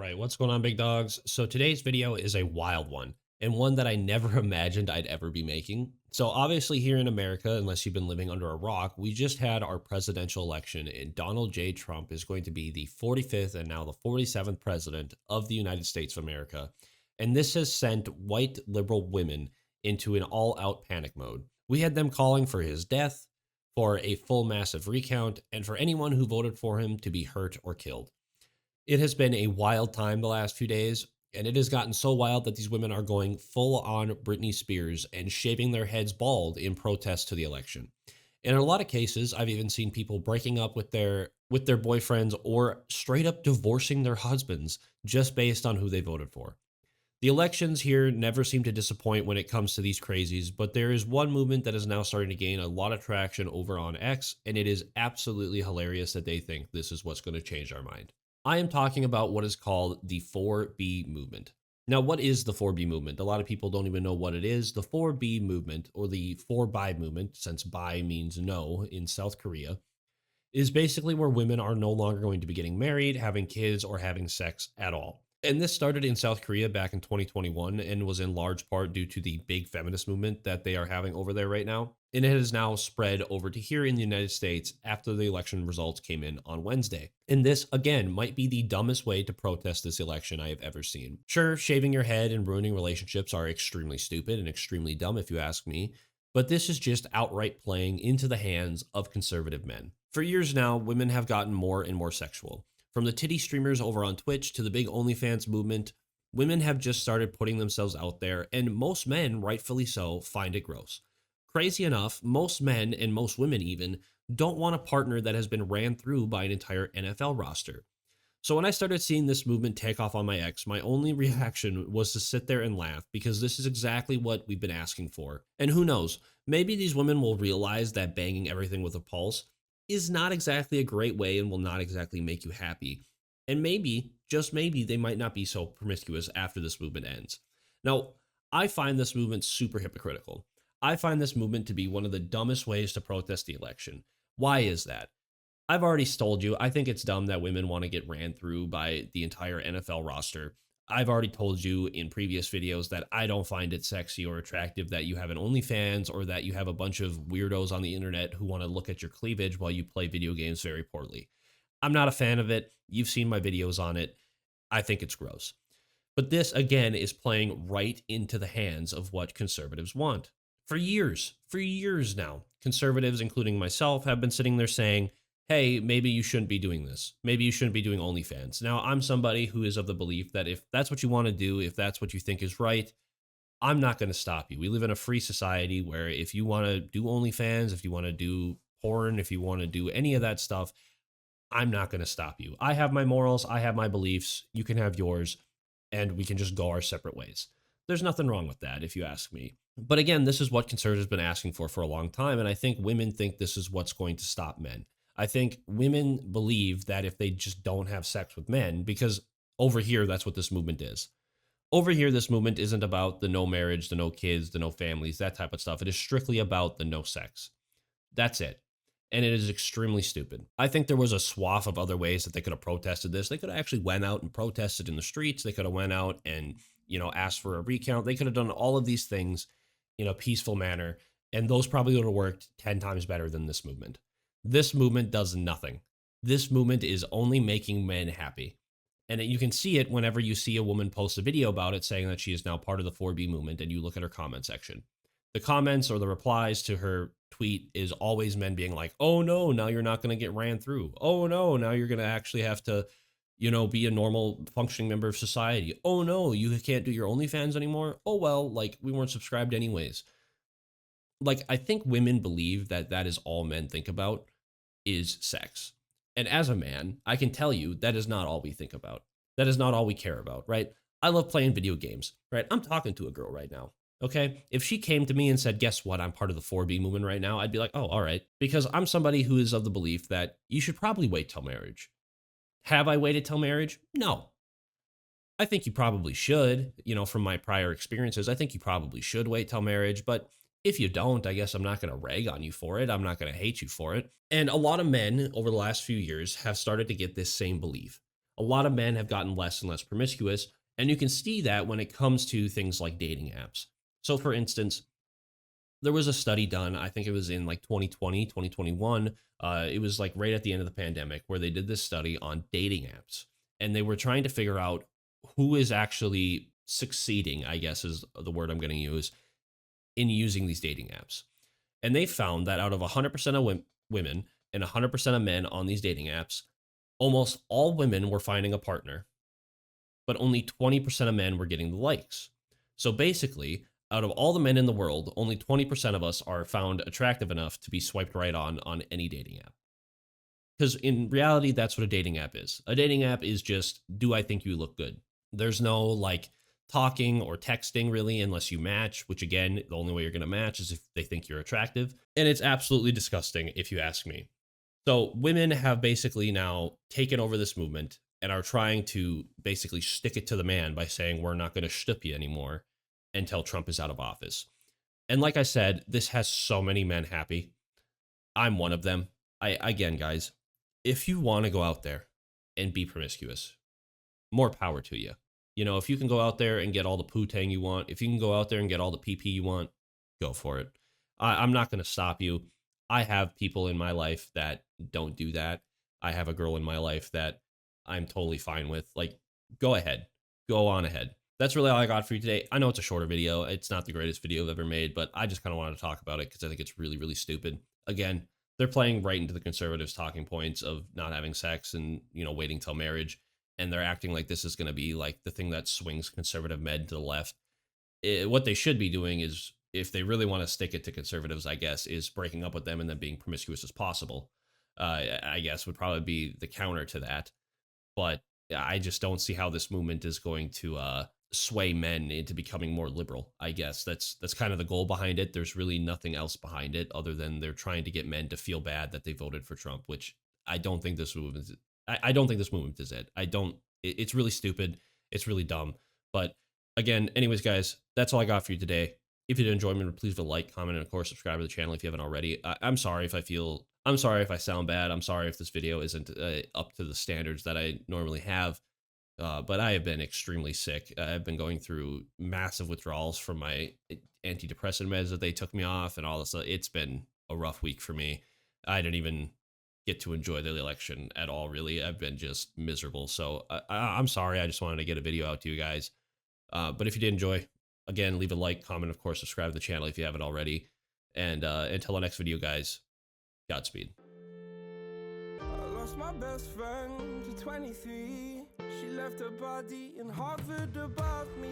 All right, what's going on, big dogs? So today's video is a wild one and one that I never imagined I'd ever be making. So obviously here in America, unless you've been living under a rock, we just had our presidential election and Donald J. Trump is going to be the 45th and now the 47th president of the United States of America. And this has sent white liberal women into an all-out panic mode. We had them calling for his death, for a full massive recount, and for anyone who voted for him to be hurt or killed. It has been a wild time the last few days, and it has gotten so wild that these women are going full on Britney Spears and shaving their heads bald in protest to the election. And in a lot of cases, I've even seen people breaking up with their boyfriends or straight up divorcing their husbands just based on who they voted for. The elections here never seem to disappoint when it comes to these crazies, but there is one movement that is now starting to gain a lot of traction over on X, and it is absolutely hilarious that they think this is what's going to change our mind. I am talking about what is called the 4B movement. Now, what is the 4B movement? A lot of people don't even know what it is. The 4B movement, or the 4-bi movement, since bi means no in South Korea, is basically where women are no longer going to be getting married, having kids, or having sex at all. And this started in South Korea back in 2021 and was in large part due to the big feminist movement that they are having over there right now. And it has now spread over to here in the United States after the election results came in on Wednesday. And this, again, might be the dumbest way to protest this election I have ever seen. Sure, shaving your head and ruining relationships are extremely stupid and extremely dumb if you ask me, but this is just outright playing into the hands of conservative men. For years now, women have gotten more and more sexual. From the titty streamers over on Twitch to the big OnlyFans movement, women have just started putting themselves out there, and most men, rightfully so, find it gross. Crazy enough, most men, and most women even, don't want a partner that has been ran through by an entire NFL roster. So when I started seeing this movement take off on my ex, my only reaction was to sit there and laugh, because this is exactly what we've been asking for. And who knows, maybe these women will realize that banging everything with a pulse is not exactly a great way and will not exactly make you happy. And maybe, just maybe, they might not be so promiscuous after this movement ends. Now, I find this movement super hypocritical. I find this movement to be one of the dumbest ways to protest the election. Why is that? I've already told you, I think it's dumb that women want to get ran through by the entire NFL roster. I've already told you in previous videos that I don't find it sexy or attractive that you have an OnlyFans or that you have a bunch of weirdos on the internet who want to look at your cleavage while you play video games very poorly. I'm not a fan of it. You've seen my videos on it. I think it's gross. But this, again, is playing right into the hands of what conservatives want. For years now, conservatives, including myself, have been sitting there saying, hey, maybe you shouldn't be doing this. Maybe you shouldn't be doing OnlyFans. Now, I'm somebody who is of the belief that if that's what you want to do, if that's what you think is right, I'm not going to stop you. We live in a free society where if you want to do OnlyFans, if you want to do porn, if you want to do any of that stuff, I'm not going to stop you. I have my morals. I have my beliefs. You can have yours, and we can just go our separate ways. There's nothing wrong with that, if you ask me. But again, this is what conservatives have been asking for a long time, and I think women think this is what's going to stop men. I think women believe that if they just don't have sex with men, because over here, that's what this movement is. Over here, this movement isn't about the no marriage, the no kids, the no families, that type of stuff. It is strictly about the no sex. That's it. And it is extremely stupid. I think there was a swath of other ways that they could have protested this. They could have actually went out and protested in the streets. They could have went out and, asked for a recount. They could have done all of these things in a peaceful manner. And those probably would have worked 10 times better than this movement. This movement does nothing. This movement is only making men happy. And you can see it whenever you see a woman post a video about it saying that she is now part of the 4B movement and you look at her comment section. The comments or the replies to her tweet is always men being like, oh no, now you're not going to get ran through. Oh no, now you're going to actually have to, be a normal functioning member of society. Oh no, you can't do your OnlyFans anymore. Oh well, we weren't subscribed anyways. I think women believe that that is all men think about is sex. And as a man, I can tell you that is not all we think about. That is not all we care about, right? I love playing video games, right? I'm talking to a girl right now, okay? If she came to me and said, guess what, I'm part of the 4B movement right now, I'd be like, oh, all right. Because I'm somebody who is of the belief that you should probably wait till marriage. Have I waited till marriage? No. I think you probably should, from my prior experiences, I think you probably should wait till marriage, but if you don't, I guess I'm not going to rag on you for it. I'm not going to hate you for it. And a lot of men over the last few years have started to get this same belief. a lot of men have gotten less and less promiscuous. And you can see that when it comes to things like dating apps. So for instance, there was a study done, I think it was in like 2020, 2021. It was like right at the end of the pandemic where they did this study on dating apps. And they were trying to figure out who is actually succeeding, I guess is the word I'm going to use, in using these dating apps. And they found that out of 100% of women and 100% of men on these dating apps, almost all women were finding a partner, but only 20% of men were getting the likes. So basically, out of all the men in the world, only 20% of us are found attractive enough to be swiped right on any dating app. Because in reality, that's what a dating app is. A dating app is just, do I think you look good? There's no like talking or texting really unless you match, which again, the only way you're going to match is if they think you're attractive. And it's absolutely disgusting if you ask me. So women have basically now taken over this movement and are trying to basically stick it to the man by saying we're not going to shtup you anymore until Trump is out of office. And like I said, this has so many men happy. I'm one of them. Again, guys, if you want to go out there and be promiscuous, more power to you. You know, if you can go out there and get all the poo-tang you want, if you can go out there and get all the pee-pee you want, go for it. I'm not going to stop you. I have people in my life that don't do that. I have a girl in my life that I'm totally fine with. Like, go ahead. Go on ahead. That's really all I got for you today. I know it's a shorter video. It's not the greatest video I've ever made, but I just kind of wanted to talk about it because I think it's really, really stupid. Again, they're playing right into the conservatives' talking points of not having sex and, you know, waiting till marriage. And they're acting like this is going to be like the thing that swings conservative men to the left. What they should be doing is, if they really want to stick it to conservatives, I guess, is breaking up with them and then being promiscuous as possible. I guess would probably be the counter to that. But I just don't see how this movement is going to sway men into becoming more liberal. I guess that's kind of the goal behind it. There's really nothing else behind it other than they're trying to get men to feel bad that they voted for Trump, which I don't think this movement is. I don't think this movement is it. It's really stupid. It's really dumb. But again, anyways, guys, that's all I got for you today. If you did enjoy me, please leave a like, comment, and of course, subscribe to the channel if you haven't already. I'm sorry if I sound bad. I'm sorry if this video isn't up to the standards that I normally have. But I have been extremely sick. I've been going through massive withdrawals from my antidepressant meds that they took me off and all this. It's been a rough week for me. I didn't even get to enjoy the election at all, really. I've been just miserable. So I'm sorry. I just wanted to get a video out to you guys. But if you did enjoy, again, leave a like, comment, of course, subscribe to the channel if you haven't already. And until the next video, guys, Godspeed. I lost my best friend to 23. She left her body in Harvard above me.